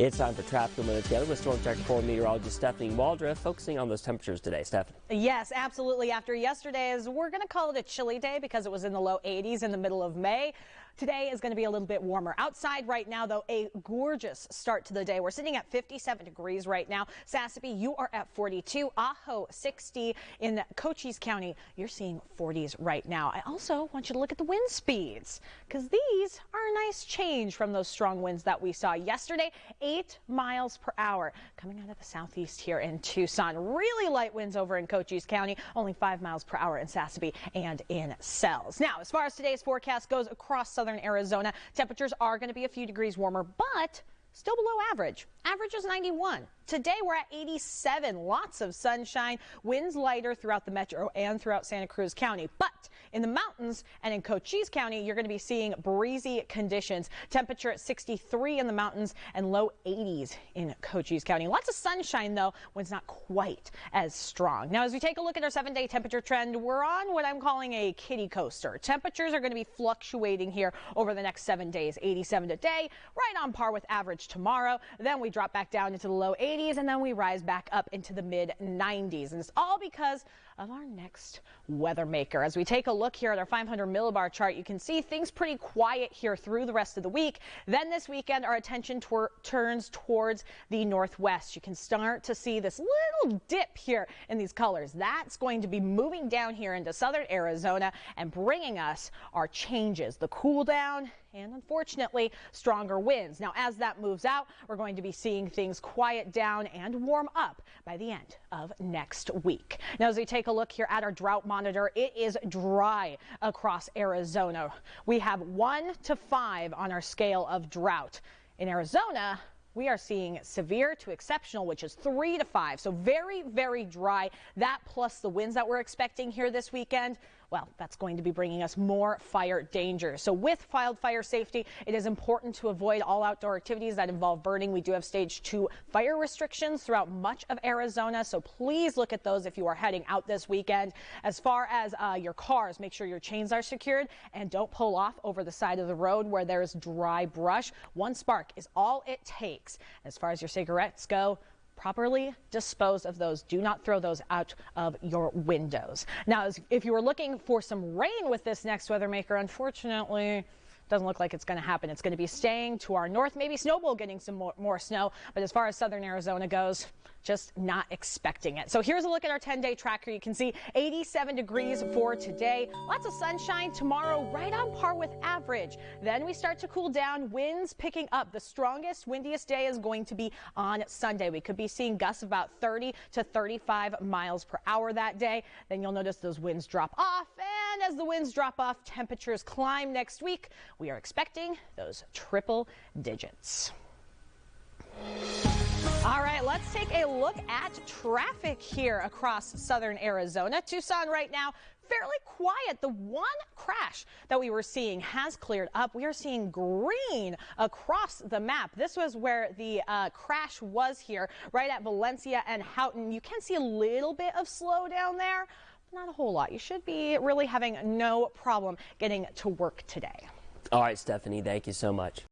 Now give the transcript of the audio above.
It's time for Traffic a Minute Together with Storm Tracker 4 meteorologist Stephanie Waldrop, focusing on those temperatures today. Stephanie. Yes, absolutely. After yesterday's, we're going to call it a chilly day because it was in the low 80s in the middle of May. Today is going to be a little bit warmer. Outside right now, though, a gorgeous start to the day. We're sitting at 57 degrees right now. Sassafras, you are at 42. Ajo, 60. In Cochise County, you're seeing 40s right now. I also want you to look at the wind speeds because these are a nice change from those strong winds that we saw yesterday. 8 miles per hour coming out of the southeast here in Tucson. Really light winds over in Cochise County, only 5 miles per hour in Sassafras and in Sells. Now, as far as today's forecast goes across southern Arizona, temperatures are going to be a few degrees warmer, but still below average. Average is 91. Today we're at 87. Lots of sunshine. Winds lighter throughout the metro and throughout Santa Cruz County. But in the mountains and in Cochise County, you're going to be seeing breezy conditions. Temperature at 63 in the mountains and low 80s in Cochise County. Lots of sunshine, though. Wind's not quite as strong. Now, as we take a look at our 7-day temperature trend, we're on what I'm calling a kiddie coaster. Temperatures are going to be fluctuating here over the next 7 days. 87 today, right on par with average tomorrow. Then we drop back down into the low 80s, and then we rise back up into the mid 90s. And it's all because of our next weather maker. As we take a look here at our 500 millibar chart, you can see things pretty quiet here through the rest of the week. Then this weekend, our attention turns towards the northwest. You can start to see this little dip here in these colors. That's going to be moving down here into southern Arizona and bringing us our changes, the cool down, and unfortunately stronger winds. Now, as that moves out, we're going to be seeing things quiet down and warm up by the end of next week. Now, as we take a look here at our drought monitor, it is dry across Arizona. We have 1 to 5 on our scale of drought. In Arizona, we are seeing severe to exceptional, which is 3 to 5. So very, very dry. That plus the winds that we're expecting here this weekend, well, that's going to be bringing us more fire danger. So with wildfire safety, it is important to avoid all outdoor activities that involve burning. We do have stage 2 fire restrictions throughout much of Arizona, so please look at those if you are heading out this weekend. As far as your cars, make sure your chains are secured and don't pull off over the side of the road where there's dry brush. 1 spark is all it takes. As far as your cigarettes go, properly dispose of those. Do not throw those out of your windows. Now, if you were looking for some rain with this next weather maker, unfortunately, doesn't look like it's going to happen. It's going to be staying to our north, maybe Snowbowl getting some more snow. But as far as southern Arizona goes, just not expecting it. So here's a look at our 10-day tracker. You can see 87 degrees for today. Lots of sunshine tomorrow, right on par with average. Then we start to cool down, winds picking up. The strongest, windiest day is going to be on Sunday. We could be seeing gusts of about 30 to 35 miles per hour that day. Then you'll notice those winds drop off. And as the winds drop off, temperatures climb next week. We are expecting those triple digits. All right, let's take a look at traffic here across southern Arizona. Tucson right now, fairly quiet. The one crash that we were seeing has cleared up. We are seeing green across the map. This was where the crash was here, right at Valencia and Houghton. You can see a little bit of slowdown there, not a whole lot. You should be really having no problem getting to work today. All right, Stephanie, thank you so much.